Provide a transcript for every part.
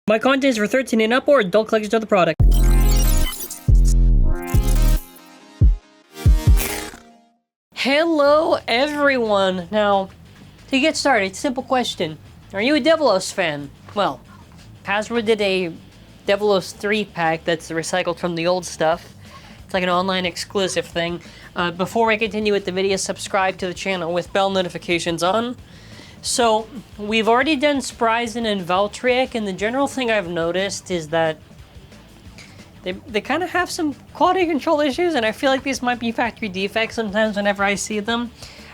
My content is for 13 and up or adult collectors of the product. Hello everyone! Now, to get started, simple question. Are you a Devolos fan? Well, Hasbro did a Devolos 3 pack that's recycled from the old stuff. It's like an online exclusive thing. Before I continue with the video, subscribe to the channel with bell notifications on. So, we've already done Spryzen and Valtryek, and the general thing I've noticed is that they kind of have some quality control issues, and I feel like these might be factory defects sometimes whenever I see them.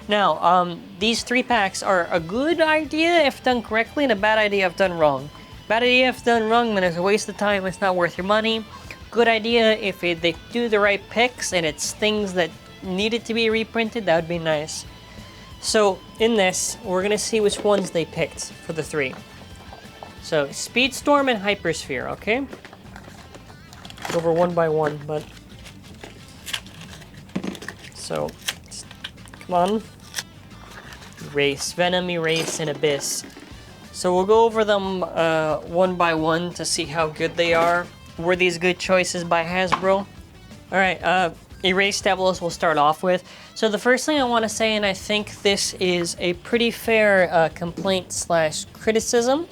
Now, these 3 packs are a good idea if done correctly, and a bad idea if done wrong. Bad idea if done wrong, then it's a waste of time, it's not worth your money. Good idea if they do the right picks, and it's things that needed to be reprinted, that would be nice. So, in this, we're going to see which ones they picked for the 3. So, Speedstorm and Hypersphere, okay? Go over one by one, but... So, come on. Erase, Venom, Erase, and Abyss. So we'll go over them one by one to see how good they are. Were these good choices by Hasbro? Alright, Erase Devolos we'll start off with. So the first thing I want to say, and I think this is a pretty fair complaint slash criticism.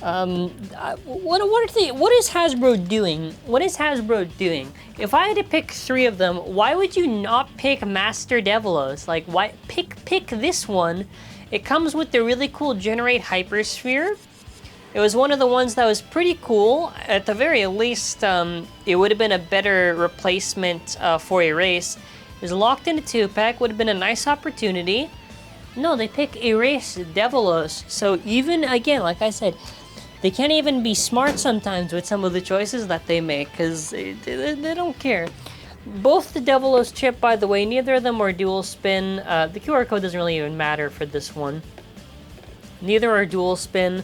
What is Hasbro doing? What is Hasbro doing? If I had to pick 3 of them, why would you not pick Master Devolos? Like, why pick this one? It comes with the really cool Generate Hypersphere. It was one of the ones that was pretty cool. At the very least, it would have been a better replacement for Erase. It was locked in a 2-pack, would have been a nice opportunity. No, they pick Erase Devolos. So even, again, like I said, they can't even be smart sometimes with some of the choices that they make, because they don't care. Both the Devolos chip, by the way, neither of them are dual spin. The QR code doesn't really even matter for this one. Neither are dual spin.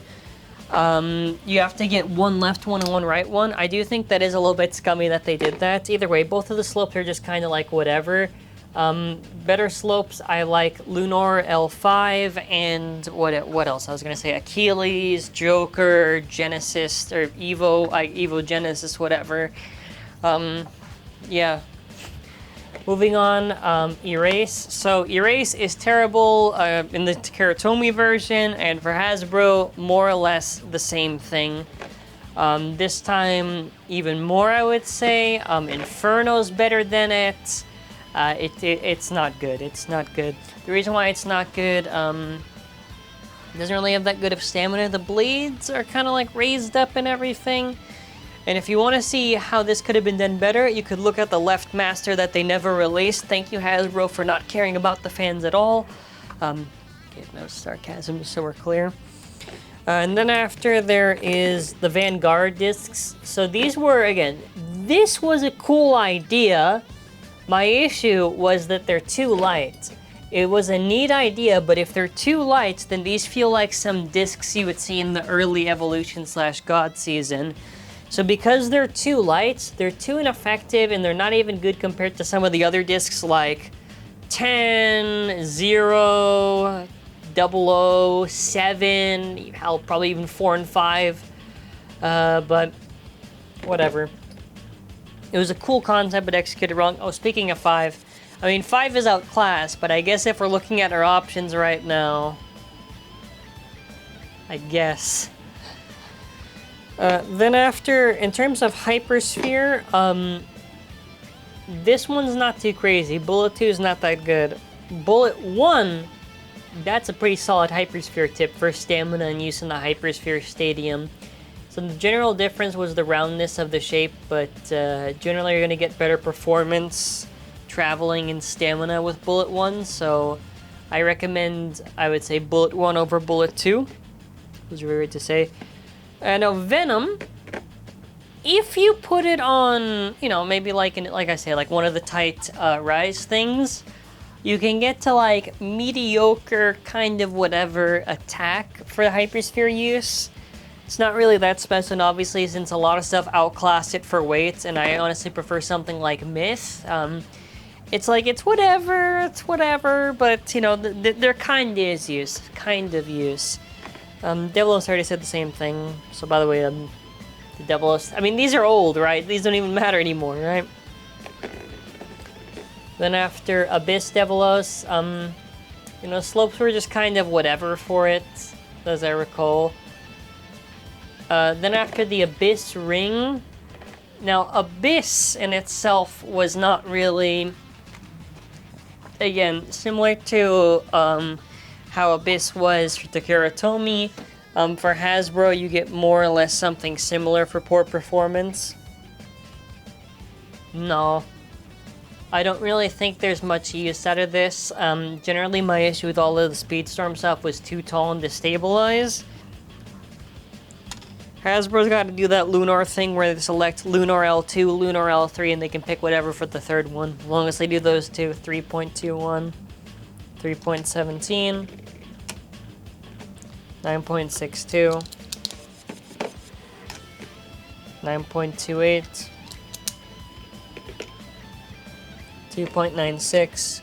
You have to get one left one and one right one. I do think that is a little bit scummy that they did that. Either way, both of the slopes are just kind of like whatever. Better slopes, I like Lunar L5 and what else? I was gonna say Achilles, Joker, Genesis, or Evo Genesis, whatever. Yeah. Moving on, Erase. So Erase is terrible in the Karatomi version, and for Hasbro, more or less the same thing. This time, even more, I would say. Inferno's better than it. It's not good. It's not good. The reason why it's not good, it doesn't really have that good of stamina. The blades are kind of like raised up and everything. And if you want to see how this could have been done better, you could look at the left master that they never released. Thank you, Hasbro, for not caring about the fans at all. Okay, no sarcasm, just so we're clear. And then after there is the Vanguard discs. So these were, again, this was a cool idea. My issue was that they're too light. It was a neat idea, but if they're too light, then these feel like some discs you would see in the early Evolution / God season. So because they're too light, they're too ineffective, and they're not even good compared to some of the other discs like 10, 0, 00, 7, hell, probably even 4 and 5. But whatever. It was a cool concept, but executed wrong. Oh, speaking of 5, I mean, 5 is outclassed, but I guess if we're looking at our options right now, I guess. Then after, in terms of Hypersphere, this one's not too crazy. Bullet 2 is not that good. Bullet 1, that's a pretty solid Hypersphere tip for stamina and use in the Hypersphere Stadium. So the general difference was the roundness of the shape, but generally you're going to get better performance, traveling, and stamina with Bullet 1, so I recommend, I would say, Bullet 1 over Bullet 2. Those are weird to say. Now, Venom, if you put it on, you know, maybe like I say, like one of the tight Rise things, you can get to like mediocre kind of whatever attack for the Hypersphere use. It's not really that special, and obviously, since a lot of stuff outclassed it for weights, and I honestly prefer something like Myth. It's like, it's whatever, but, you know, there kind of is use, Devolos already said the same thing. So by the way, the Devolos, I mean, these are old, right? These don't even matter anymore, right? Then after Abyss Devolos, you know, slopes were just kind of whatever for it, as I recall. Then after the Abyss Ring, now Abyss in itself was not really, again, similar to how Abyss was for Takara Tomy. For Hasbro, you get more or less something similar for poor performance. No. I don't really think there's much use out of this. Generally, my issue with all of the Speedstorm stuff was too tall and destabilized. Hasbro's got to do that Lunar thing where they select Lunar L2, Lunar L3, and they can pick whatever for the third one. As long as they do those two, 3.21, 3.17, 9.62, 9.28, 2.96.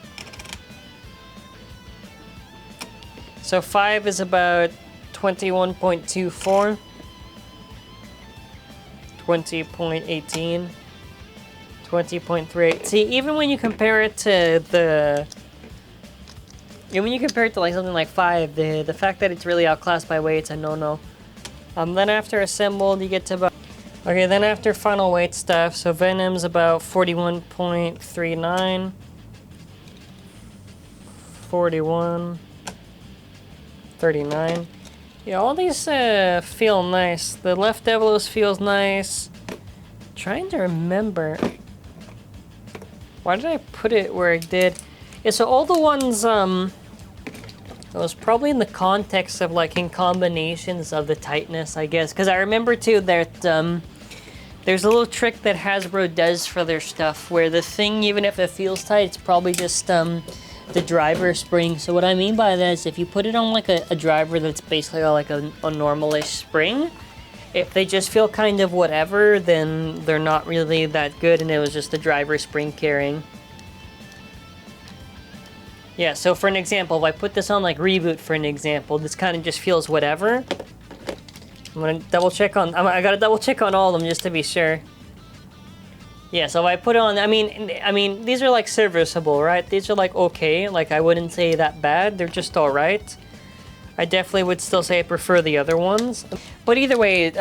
So 5 is about 21.24. 20.18, 20.38. See, even when you compare it to the... when you compare it to like something like 5, the fact that it's really outclassed by weight, it's a no-no. Then after assembled, you get to about... Okay, then after final weight stuff, so Venom's about 41.39, 41, 39. Yeah, all these feel nice. The left Devolos feels nice. Trying to remember. Why did I put it where it did? Yeah, so all the ones, it was probably in the context of like in combinations of the tightness, I guess. Because I remember too that there's a little trick that Hasbro does for their stuff where the thing, even if it feels tight, it's probably just the driver spring. So what I mean by that is if you put it on like a driver that's basically like a normal-ish spring, if they just feel kind of whatever, then they're not really that good and it was just the driver spring carrying. Yeah, so for an example, if I put this on like Reboot for an example, this kind of just feels whatever. I'm gonna double check on, I gotta double check on all of them just to be sure. Yeah, so if I put it on, I mean, these are like serviceable, right? These are like okay, like I wouldn't say that bad. They're just all right. I definitely would still say I prefer the other ones. But either way,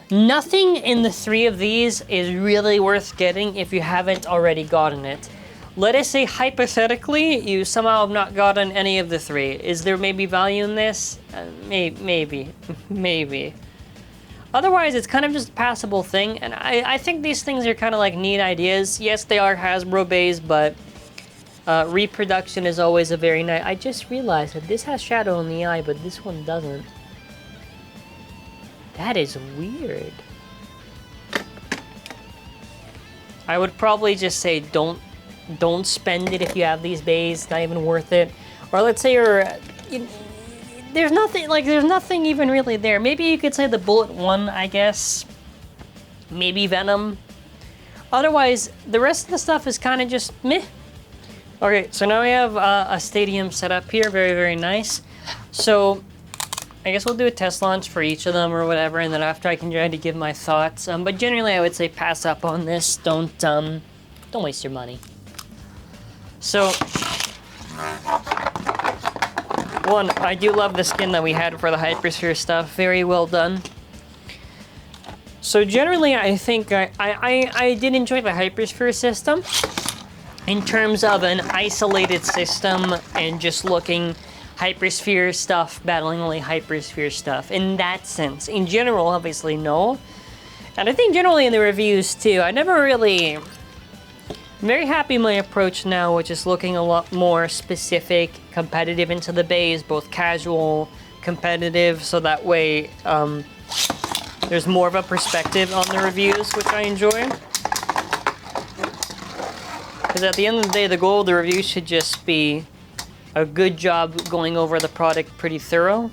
nothing in the 3 of these is really worth getting if you haven't already gotten it. Let us say hypothetically, you somehow have not gotten any of the 3. Is there maybe value in this? Maybe. Otherwise, it's kind of just a passable thing, and I think these things are kind of like neat ideas. Yes, they are Hasbro Beys, but reproduction is always a very nice... I just realized that this has shadow in the eye, but this one doesn't. That is weird. I would probably just say don't spend it if you have these Beys. Not even worth it. Or let's say there's nothing even really there. Maybe you could say the Bullet 1, I guess. Maybe Venom. Otherwise, the rest of the stuff is kind of just meh. Okay, so now we have a stadium set up here. Very, very nice. So, I guess we'll do a test launch for each of them or whatever, and then after I can try to give my thoughts. But generally, I would say pass up on this. Don't waste your money. So... One, I do love the skin that we had for the Hypersphere stuff. Very well done. So generally, I think I did enjoy the Hypersphere system in terms of an isolated system and just looking Hypersphere stuff, battling only Hypersphere stuff. In that sense. In general, obviously, no. And I think generally in the reviews, too, I never really... I'm very happy with my approach now, which is looking a lot more specific, competitive into the Beys, both casual, competitive, so that way there's more of a perspective on the reviews, which I enjoy. Because at the end of the day, the goal of the review should just be a good job going over the product pretty thorough.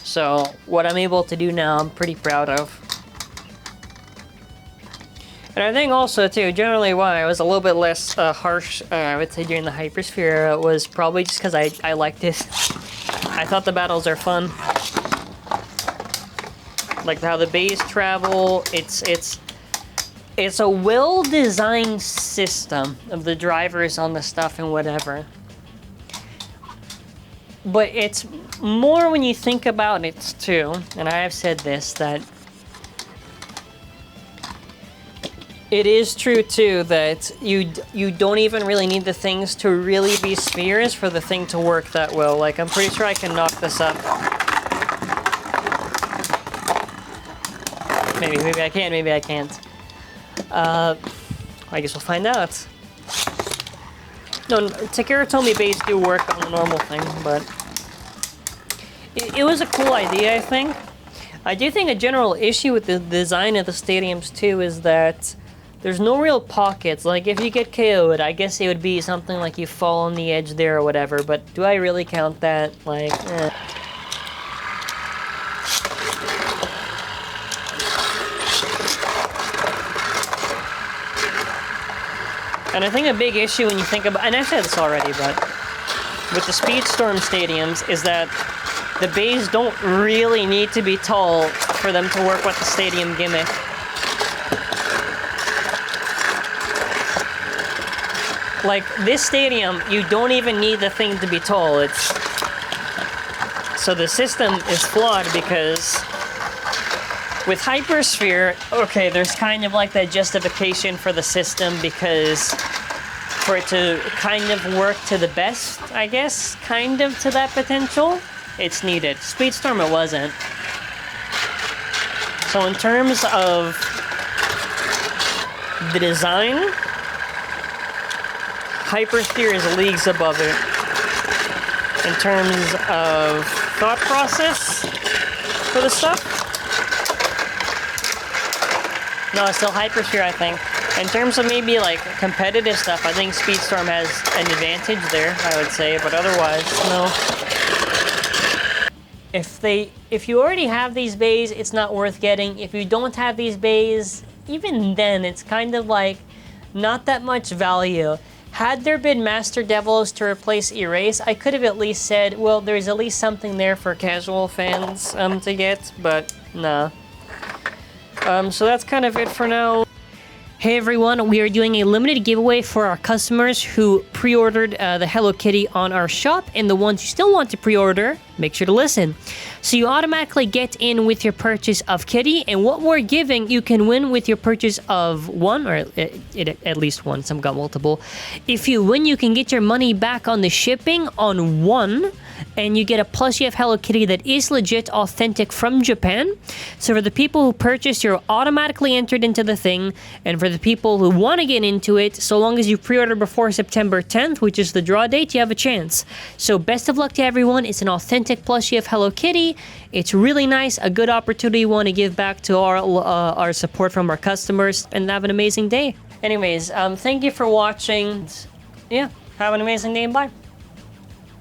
So what I'm able to do now, I'm pretty proud of. And I think also, too, generally why I was a little bit less harsh, I would say, during the Hypersphere era was probably just because I liked it. I thought the battles are fun. Like how the beys travel, it's a well-designed system of the drivers on the stuff and whatever. But it's more when you think about it too, and I have said this, that it is true too that you don't even really need the things to really be spheres for the thing to work that well. Like, I'm pretty sure I can knock this up. Maybe I can, maybe I can't. I guess we'll find out. No, Takara beys do work on the normal thing, but it was a cool idea, I think. I do think a general issue with the design of the stadiums too is that there's no real pockets. Like, if you get KO'd, I guess it would be something like you fall on the edge there or whatever, but do I really count that? Like, eh. And I think a big issue when you think about, and I've said this already, but with the Speedstorm stadiums is that the beys don't really need to be tall for them to work with the stadium gimmick. Like, this stadium, you don't even need the thing to be tall. So the system is flawed because with Hypersphere, okay, there's kind of like that justification for the system because for it to kind of work to the best, I guess, kind of to that potential, it's needed. Speedstorm, it wasn't. So in terms of the design, Hypersphere is leagues above it. In terms of thought process for the stuff, no, it's still Hypersphere, I think. In terms of maybe like competitive stuff, I think Speedstorm has an advantage there, I would say, but otherwise, no. If you already have these beys, it's not worth getting. If you don't have these beys, even then, it's kind of like not that much value. Had there been Master Devolos to replace Erase, I could have at least said, well, there's at least something there for casual fans to get, but nah. So that's kind of it for now. Hey everyone, we are doing a limited giveaway for our customers who pre-ordered the Hello Kitty on our shop, and the ones who still want to pre-order, make sure to listen. So you automatically get in with your purchase of Kitty, and what we're giving, you can win with your purchase of one, or at least one, some got multiple. If you win, you can get your money back on the shipping on one, and you get a plushie of Hello Kitty that is legit authentic from Japan. So for the people who purchase, you're automatically entered into the thing, and for the people who want to get into it, so long as you pre-order before September 10th, which is the draw date, you have a chance. So best of luck to everyone. It's an authentic plushie of Hello Kitty. It's really nice, a good opportunity we want to give back to our support from our customers, and have an amazing day. Anyways, thank you for watching. Yeah, have an amazing day, bye.